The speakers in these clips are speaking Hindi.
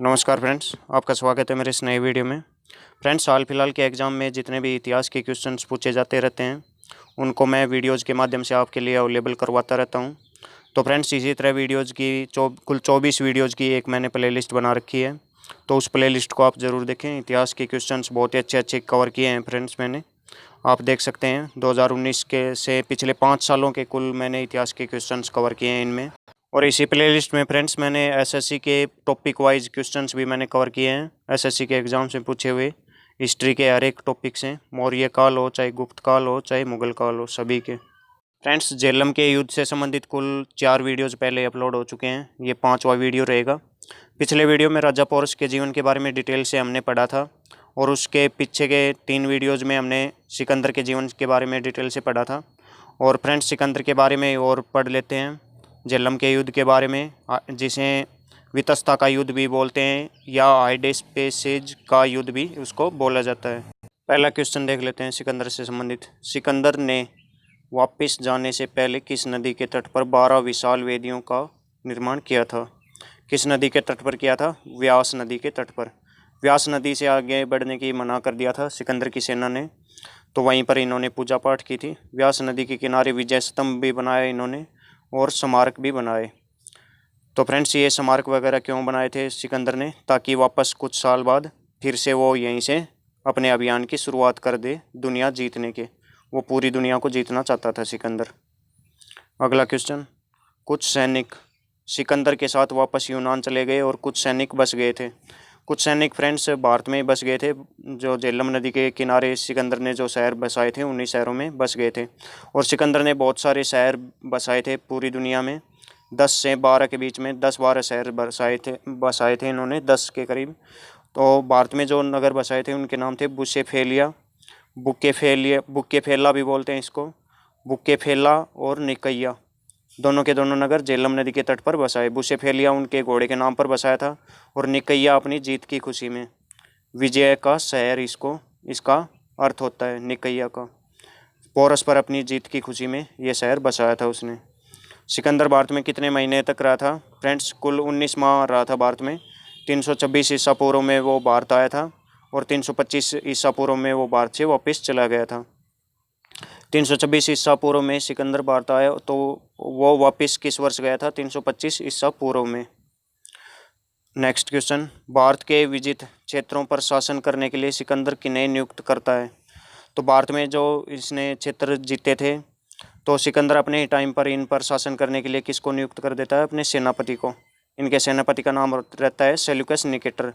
नमस्कार फ्रेंड्स, आपका स्वागत है मेरे इस नए वीडियो में। फ्रेंड्स, हाल फिलहाल के एग्ज़ाम में जितने भी इतिहास के क्वेश्चंस पूछे जाते रहते हैं उनको मैं वीडियोज़ के माध्यम से आपके लिए अवेलेबल करवाता रहता हूं। तो फ्रेंड्स, इसी तरह वीडियोज़ की कुल 24 वीडियोज़ की एक मैंने प्लेलिस्ट बना रखी है, तो उस प्लेलिस्ट को आप ज़रूर देखें। इतिहास के क्वेश्चंस बहुत ही अच्छे अच्छे कवर किए हैं फ्रेंड्स मैंने। आप देख सकते हैं 2019 के से पिछले 5 सालों के कुल मैंने इतिहास के क्वेश्चंस कवर किए हैं इनमें। और इसी प्लेलिस्ट में फ्रेंड्स मैंने एसएससी के टॉपिक वाइज क्वेश्चंस भी मैंने कवर किए हैं। एसएससी के एग्ज़ाम से पूछे हुए हिस्ट्री के हर एक टॉपिक से, मौर्य काल हो, चाहे गुप्त काल हो, चाहे मुगल काल हो, सभी के। फ्रेंड्स, झेलम के युद्ध से संबंधित कुल 4 वीडियोज़ पहले अपलोड हो चुके हैं, ये 5वां वीडियो रहेगा। पिछले वीडियो में राजा पोरस के जीवन के बारे में डिटेल से हमने पढ़ा था, और उसके पीछे के 3 वीडियोज़ में हमने सिकंदर के जीवन के बारे में डिटेल से पढ़ा था। और फ्रेंड्स, सिकंदर के बारे में और पढ़ लेते हैं, झेलम के युद्ध के बारे में, जिसे वितस्ता का युद्ध भी बोलते हैं या हाइडेस्पेसेज का युद्ध भी उसको बोला जाता है। पहला क्वेश्चन देख लेते हैं सिकंदर से संबंधित। सिकंदर ने वापस जाने से पहले किस नदी के तट पर 12 विशाल वेदियों का निर्माण किया था? किस नदी के तट पर किया था? व्यास नदी के तट पर। व्यास नदी से आगे बढ़ने की मना कर दिया था सिकंदर की सेना ने, तो वहीं पर इन्होंने पूजा पाठ की थी। व्यास नदी के किनारे विजय स्तंभ भी बनाया इन्होंने और स्मारक भी बनाए। तो फ्रेंड्स, ये स्मारक वगैरह क्यों बनाए थे सिकंदर ने? ताकि वापस कुछ साल बाद फिर से वो यहीं से अपने अभियान की शुरुआत कर दे दुनिया जीतने के। वो पूरी दुनिया को जीतना चाहता था सिकंदर। अगला क्वेश्चन, कुछ सैनिक सिकंदर के साथ वापस यूनान चले गए और कुछ सैनिक बस गए थे। कुछ सैनिक फ्रेंड्स भारत में बस गए थे, जो झेलम नदी के किनारे सिकंदर ने जो शहर बसाए थे उन्हीं शहरों में बस गए थे। और सिकंदर ने बहुत सारे शहर बसाए थे पूरी दुनिया में, 10 से 12 के बीच में 10-12 शहर बसाए थे इन्होंने, 10 के करीब। तो भारत में जो नगर बसाए थे उनके नाम थे बुसेफेलिया, बुक्केफेला भी बोलते हैं इसको, बुक्केफेला और निकैया। दोनों के दोनों नगर झेलम नदी के तट पर बसाए। बुसेफेलिया उनके घोड़े के नाम पर बसाया था, और निकैया अपनी जीत की खुशी में। विजय का शहर इसका अर्थ होता है निकैया का। पोरस पर अपनी जीत की खुशी में यह शहर बसाया था उसने। सिकंदर भारत में कितने महीने तक रहा था? फ्रेंड्स, कुल 19 माह रहा था भारत में। 326 ईसा पूर्व में वो भारत आया था, और 325 ईसा पूर्व में वो भारत से वापस चला गया था। 326 ईसा पूर्व में सिकंदर भारत आया, तो वो वापस किस वर्ष गया था? 325 ईसा पूर्व में। नेक्स्ट क्वेश्चन, भारत के विजित क्षेत्रों पर शासन करने के लिए सिकंदर किन्हें नियुक्त करता है? तो भारत में जो इसने क्षेत्र जीते थे, तो सिकंदर अपने टाइम पर इन पर शासन करने के लिए किसको नियुक्त कर देता है? अपने सेनापति को। इनके सेनापति का नाम रहता है सेल्यूकस निकेटर,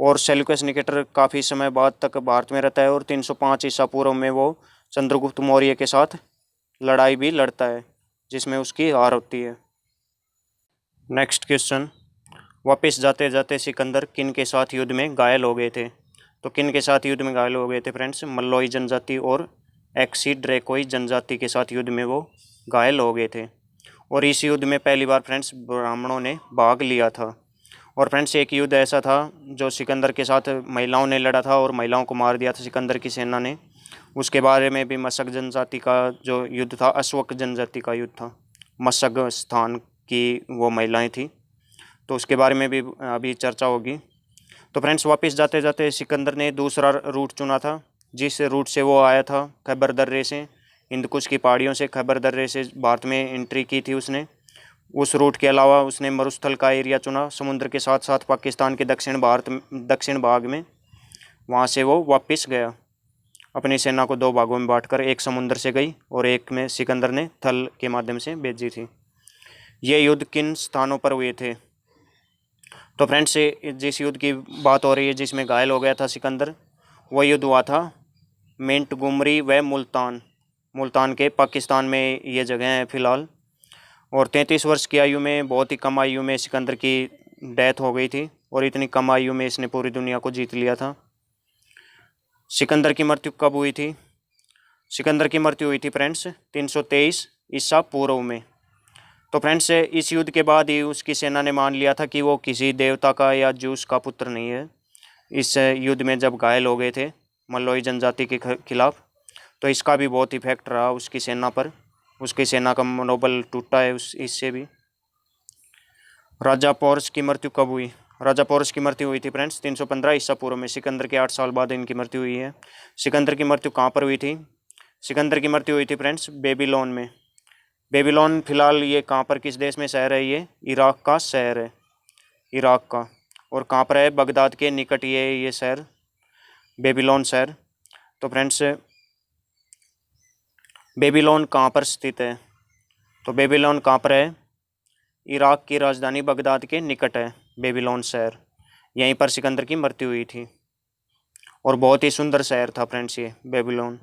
और सेल्यूकस निकेटर काफ़ी समय बाद तक भारत में रहता है, और 305 ईसा पूर्व में वो चंद्रगुप्त मौर्य के साथ लड़ाई भी लड़ता है, जिसमें उसकी हार होती है। नेक्स्ट क्वेश्चन, वापस जाते जाते सिकंदर किन के साथ युद्ध में घायल हो गए थे? तो किन के साथ युद्ध में घायल हो गए थे फ्रेंड्स? मल्लोई जनजाति और एक्सीड्रेकोई जनजाति के साथ युद्ध में वो घायल हो गए थे। और इस युद्ध में पहली बार फ्रेंड्स ब्राह्मणों ने भाग लिया था। और फ्रेंड्स, एक युद्ध ऐसा था जो सिकंदर के साथ महिलाओं ने लड़ा था, और महिलाओं को मार दिया था सिकंदर की सेना ने। उसके बारे में भी मशक जनजाति का जो युद्ध था, अश्वक जनजाति का युद्ध था। मशक स्थान की वो महिलाएं थी, तो उसके बारे में भी अभी चर्चा होगी। तो फ्रेंड्स, वापस जाते जाते सिकंदर ने दूसरा रूट चुना था, जिस रूट से वो आया था खैबर दर्रे से, हिंदकुश की पहाड़ियों से खैबर दर्रे से भारत में एंट्री की थी उसने। उस रूट के अलावा उसने मरुस्थल का एरिया चुना, समुद्र के साथ साथ पाकिस्तान के दक्षिण भाग में। वहाँ से वो वापस गया, अपनी सेना को 2 भागों में बांटकर, एक समुद्र से गई और एक में सिकंदर ने थल के माध्यम से भेजी थी। ये युद्ध किन स्थानों पर हुए थे? तो फ्रेंड्स, जिस युद्ध की बात हो रही है जिसमें घायल हो गया था सिकंदर, वह युद्ध हुआ था मेंटगुमरी व मुल्तान के पाकिस्तान में ये जगह है फ़िलहाल। और 33 वर्ष की आयु में, बहुत ही कम आयु में सिकंदर की डेथ हो गई थी, और इतनी कम आयु में इसने पूरी दुनिया को जीत लिया था। सिकंदर की मृत्यु कब हुई थी? सिकंदर की मृत्यु हुई थी फ्रेंड्स 323 ईसा पूर्व में। तो फ्रेंड्स, इस युद्ध के बाद ही उसकी सेना ने मान लिया था कि वो किसी देवता का या जूस का पुत्र नहीं है। इस युद्ध में जब घायल हो गए थे मल्लोई जनजाति के खिलाफ, तो इसका भी बहुत इफेक्ट रहा उसकी सेना पर। उसकी सेना का मनोबल टूटा है इससे भी। राजा पोरस की मृत्यु कब हुई? राजा पोरस की मृत्यु हुई थी फ्रेंड्स 315 ईसा पूर्व में। सिकंदर के 8 साल बाद इनकी मृत्यु हुई है। सिकंदर की मृत्यु कहाँ पर हुई थी? सिकंदर की मृत्यु हुई थी फ्रेंड्स बेबीलोन में। बेबीलोन फिलहाल ये कहाँ पर, किस देश में शहर है? ये इराक का शहर है, इराक का। और कहाँ पर है? बगदाद के निकट ये शहर, बेबीलोन शहर। तो फ्रेंड्स बेबीलोन कहाँ पर स्थित है? तो बेबीलोन कहाँ पर है? इराक की राजधानी बगदाद के निकट है बेबीलोन शहर। यहीं पर सिकंदर की मृत्यु हुई थी और बहुत ही सुंदर शहर था फ्रेंड्स ये बेबीलोन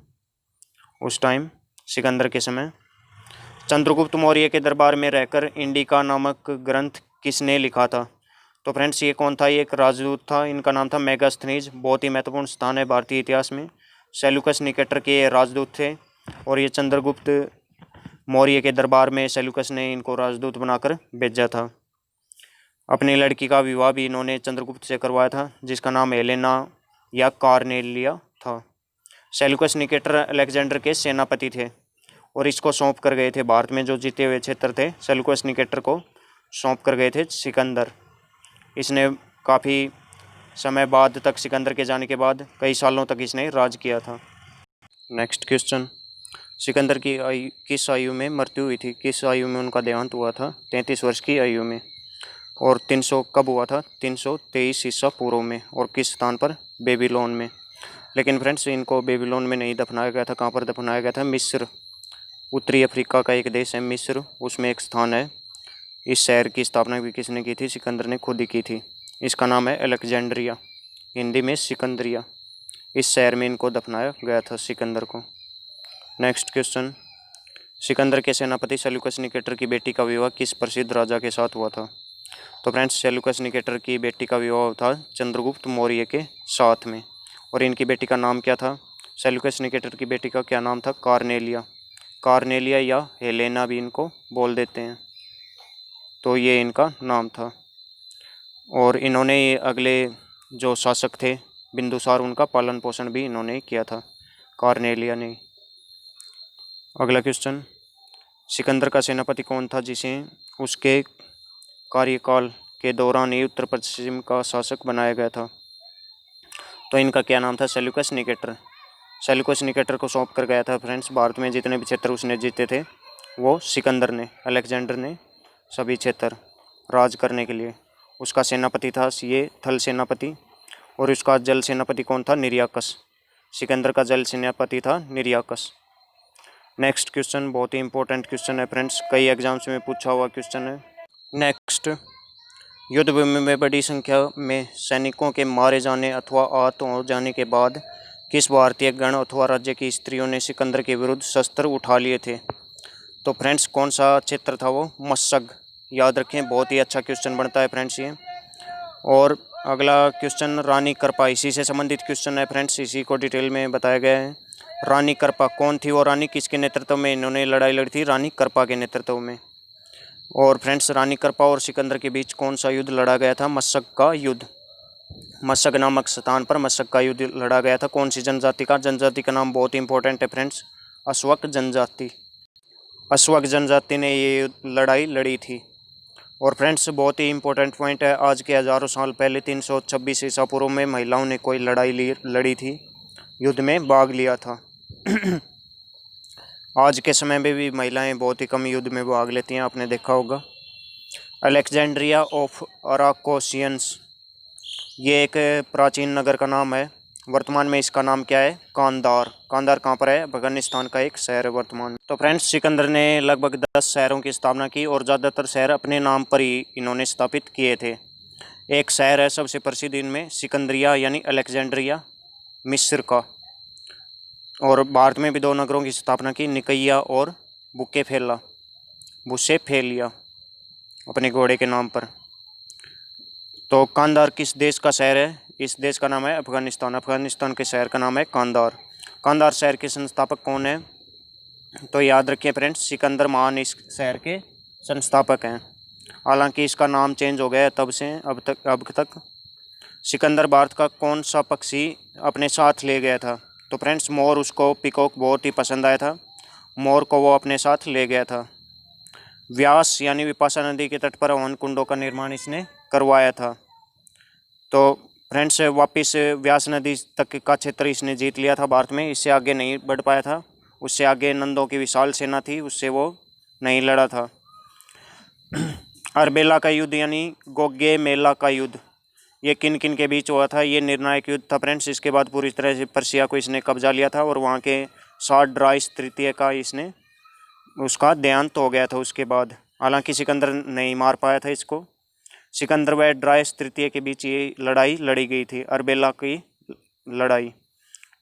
उस टाइम, सिकंदर के समय। चंद्रगुप्त मौर्य के दरबार में रहकर इंडिका नामक ग्रंथ किसने लिखा था? तो फ्रेंड्स ये कौन था? ये एक राजदूत था, इनका नाम था मेगास्थनीज। बहुत ही महत्वपूर्ण स्थान है भारतीय इतिहास में। सेल्यूकस निकेटर के राजदूत थे और ये चंद्रगुप्त मौर्य के दरबार में सेल्यूकस ने इनको राजदूत बनाकर भेजा था। अपनी लड़की का विवाह भी इन्होंने चंद्रगुप्त से करवाया था, जिसका नाम हेलेना या कार्नेलिया था। सेल्यूकस निकेटर अलेक्जेंडर के सेनापति थे और इसको सौंप कर गए थे, भारत में जो जीते हुए क्षेत्र थे सेल्यूकस निकेटर को सौंप कर गए थे सिकंदर। इसने काफ़ी समय बाद तक, सिकंदर के जाने के बाद कई सालों तक इसने राज किया था। नेक्स्ट क्वेश्चन, सिकंदर की आयु किस आयु में मृत्यु हुई थी? किस आयु में उनका देहांत हुआ था? 33 वर्ष की आयु में। और 300 कब हुआ था? 323 ईसा पूर्व में। और किस स्थान पर? बेबीलोन में। लेकिन फ्रेंड्स इनको बेबीलोन में नहीं दफनाया गया था। कहाँ पर दफनाया गया था? मिस्र, उत्तरी अफ्रीका का एक देश है मिस्र, उसमें एक स्थान है। इस शहर की स्थापना भी किसने की थी? सिकंदर ने खुद ही की थी। इसका नाम है अलेक्जेंड्रिया, हिंदी में सिकंदरिया। इस शहर में इनको दफनाया गया था सिकंदर को। नेक्स्ट क्वेश्चन, सिकंदर के सेनापति सेल्यूकस निकेटर की बेटी का विवाह किस प्रसिद्ध राजा के साथ हुआ था? तो फ्रेंड्स सेल्यूकस निकेटर की बेटी का विवाह था चंद्रगुप्त मौर्य के साथ में। और इनकी बेटी का नाम क्या था? सेल्यूकस निकेटर की बेटी का क्या नाम था? कार्नेलिया। कार्नेलिया या हेलेना भी इनको बोल देते हैं, तो ये इनका नाम था। और इन्होंने अगले जो शासक थे बिंदुसार, उनका पालन पोषण भी इन्होंने किया था, कार्नेलिया ने। अगला क्वेश्चन, सिकंदर का सेनापति कौन था जिसे उसके कार्यकाल के दौरान ही उत्तर पश्चिम का शासक बनाया गया था? तो इनका क्या नाम था? Seleucus Nicator. सेल्यूकस निकेटर को सौंप कर गया था फ्रेंड्स भारत में जितने भी क्षेत्र उसने जीते थे वो सिकंदर ने, अलेक्जेंडर ने सभी क्षेत्र राज करने के लिए। उसका सेनापति था ये थल सेनापति, और उसका जल सेनापति कौन था? निर्याकस। सिकंदर का जल सेनापति था निर्याकस। नेक्स्ट क्वेश्चन बहुत ही इंपॉर्टेंट क्वेश्चन है फ्रेंड्स, कई एग्जाम्स में पूछा हुआ क्वेश्चन है। नेक्स्ट, युद्ध भूमि में बड़ी संख्या में सैनिकों के मारे जाने अथवा आहत हो जाने के बाद किस भारतीय गण अथवा राज्य की स्त्रियों ने सिकंदर के विरुद्ध शस्त्र उठा लिए थे? तो फ्रेंड्स कौन सा क्षेत्र था वो? मशग। याद रखें, बहुत ही अच्छा क्वेश्चन बनता है फ्रेंड्स ये। और अगला क्वेश्चन रानी कृपा, इसी से संबंधित क्वेश्चन है फ्रेंड्स, इसी को डिटेल में बताया गया है। रानी कृपा कौन थी और रानी किसके नेतृत्व में इन्होंने लड़ाई लड़ी थी? रानी कृपा के नेतृत्व में। और फ्रेंड्स रानी कृपा और सिकंदर के बीच कौन सा युद्ध लड़ा गया था? मशग का युद्ध। मशग नामक स्थान पर मशग का युद्ध लड़ा गया था। कौन सी जनजाति का? जनजाति का नाम बहुत इंपॉर्टेंट है फ्रेंड्स, अश्वक जनजाति। अश्वक जनजाति ने ये लड़ाई लड़ी थी। और फ्रेंड्स बहुत ही इंपॉर्टेंट पॉइंट है, आज के हज़ारों साल पहले 326 ईसा पूर्व में महिलाओं ने कोई लड़ाई लड़ी थी, युद्ध में भाग लिया था। आज के समय में भी महिलाएं बहुत ही कम युद्ध में भाग लेती हैं, आपने देखा होगा। अलेक्जेंड्रिया ऑफ अराकोसियंस, ये एक प्राचीन नगर का नाम है। वर्तमान में इसका नाम क्या है? कांधार। कांधार कहाँ पर है? अफगानिस्तान का एक शहर है वर्तमान में। तो फ्रेंड्स सिकंदर ने लगभग 10 शहरों की स्थापना की और ज़्यादातर शहर अपने नाम पर ही इन्होंने स्थापित किए थे। एक शहर है सबसे प्रसिद्ध इनमें सिकंदरिया यानी अलेक्जेंड्रिया मिस्र का। और भारत में भी 2 नगरों की स्थापना की, निकैया और बुसेफेलिया अपने घोड़े के नाम पर। तो कांधार किस देश का शहर है? इस देश का नाम है अफगानिस्तान। अफगानिस्तान के शहर का नाम है कांधार। कांधार शहर के संस्थापक कौन है? तो याद रखिए फ्रेंड्स, सिकंदर महान इस शहर के संस्थापक हैं। हालांकि इसका नाम चेंज हो गया है तब से अब तक। सिकंदर भारत का कौन सा पक्षी अपने साथ ले गया था? तो फ्रेंड्स मोर, उसको पिकॉक बहुत ही पसंद आया था, मोर को वो अपने साथ ले गया था। व्यास यानी विपाशा नदी के तट पर हवन कुंडों का निर्माण इसने करवाया था। तो फ्रेंड्स वापस व्यास नदी तक का क्षेत्र इसने जीत लिया था भारत में, इससे आगे नहीं बढ़ पाया था। उससे आगे नंदों की विशाल सेना थी, उससे वो नहीं लड़ा था। अर्बेला का युद्ध यानी गौगेमेला का युद्ध, ये किन किन के बीच हुआ था? ये निर्णायक युद्ध था फ्रेंड्स। इसके बाद पूरी तरह से पर्सिया को इसने कब्जा लिया था और वहाँ के शाह ड्राइस तृतीय का इसने उसका देहांत हो गया था उसके बाद। हालांकि सिकंदर नहीं मार पाया था इसको। सिकंदर व ड्राइस तृतीय के बीच ये लड़ाई लड़ी गई थी, अर्बेला की लड़ाई।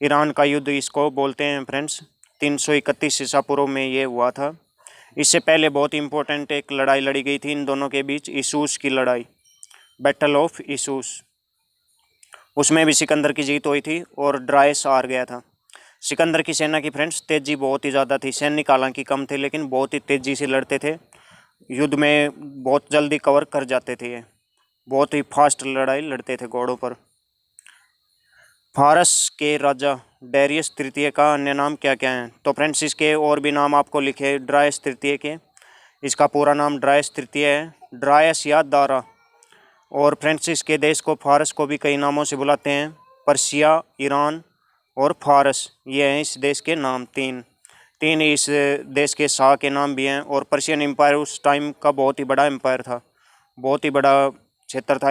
ईरान का युद्ध इसको बोलते हैं फ्रेंड्स। 331 ईसा पूर्व में ये हुआ था। इससे पहले बहुत इंपॉर्टेंट एक लड़ाई लड़ी गई थी इन दोनों के बीच, इसूस की लड़ाई, बैटल ऑफ इसूस। उसमें भी सिकंदर की जीत हुई थी और ड्राइस हार गया था। सिकंदर की सेना की फ्रेंड्स तेज़ी बहुत ही ज़्यादा थी। सैनिक हालांकि कम थे लेकिन बहुत ही तेज़ी से लड़ते थे, युद्ध में बहुत जल्दी कवर कर जाते थे। ये बहुत ही फास्ट लड़ाई लड़ते थे घोड़ों पर। फारस के राजा डेरियस तृतीय का अन्य नाम क्या क्या हैं? तो फ्रेंड्स इसके और भी नाम आपको लिखे ड्रायस तृतीय के। इसका पूरा नाम ड्रायस तृतीय है, ड्रायस या दारा। और फ्रेंड्स इसके देश को फारस को भी कई नामों से बुलाते हैं, पर्सिया, ईरान और फारस। ये हैं इस देश के नाम। तीन इस देश के शाह के नाम भी हैं। और पर्शियन एम्पायर उस टाइम का बहुत ही बड़ा एम्पायर था, बहुत ही बड़ा क्षेत्र था।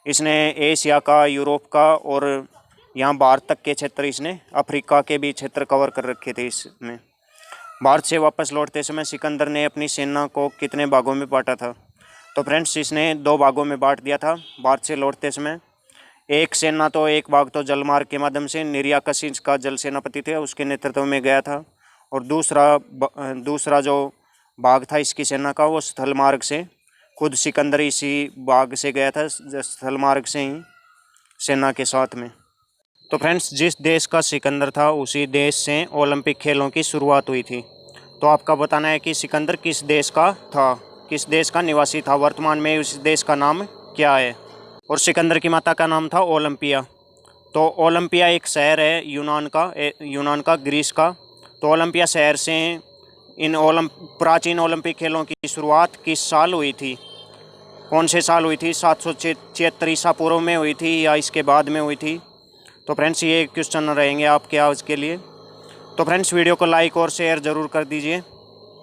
इसने एशिया का, यूरोप का और यहाँ भारत तक के क्षेत्र, इसने अफ्रीका के भी क्षेत्र कवर कर रखे थे इसमें। भारत से वापस लौटते समय सिकंदर ने अपनी सेना को कितने भागों में बांटा था? तो फ्रेंड्स इसने 2 भागों में बांट दिया था भारत से लौटते समय। एक भाग तो जलमार्ग के माध्यम से निरियाकसिस का जल सेनापति थे, उसके नेतृत्व में गया था। और दूसरा जो भाग था इसकी सेना का, वो स्थल मार्ग से, खुद सिकंदर इसी भाग से गया था, स्थल मार्ग से ही सेना के साथ में। तो फ्रेंड्स जिस देश का सिकंदर था उसी देश से ओलंपिक खेलों की शुरुआत हुई थी। तो आपका बताना है कि सिकंदर किस देश का था, किस देश का निवासी था, वर्तमान में उस देश का नाम क्या है? और सिकंदर की माता का नाम था ओलंपिया। तो ओलंपिया एक शहर है यूनान का, ग्रीस का। तो ओलंपिया शहर से इन प्राचीन ओलंपिक खेलों की शुरुआत किस साल हुई थी? कौन से साल हुई थी? 776 ईसा पूर्व में हुई थी या इसके बाद में हुई थी? तो फ्रेंड्स ये क्वेश्चन रहेंगे आपके आज के लिए। तो फ्रेंड्स वीडियो को लाइक और शेयर ज़रूर कर दीजिए।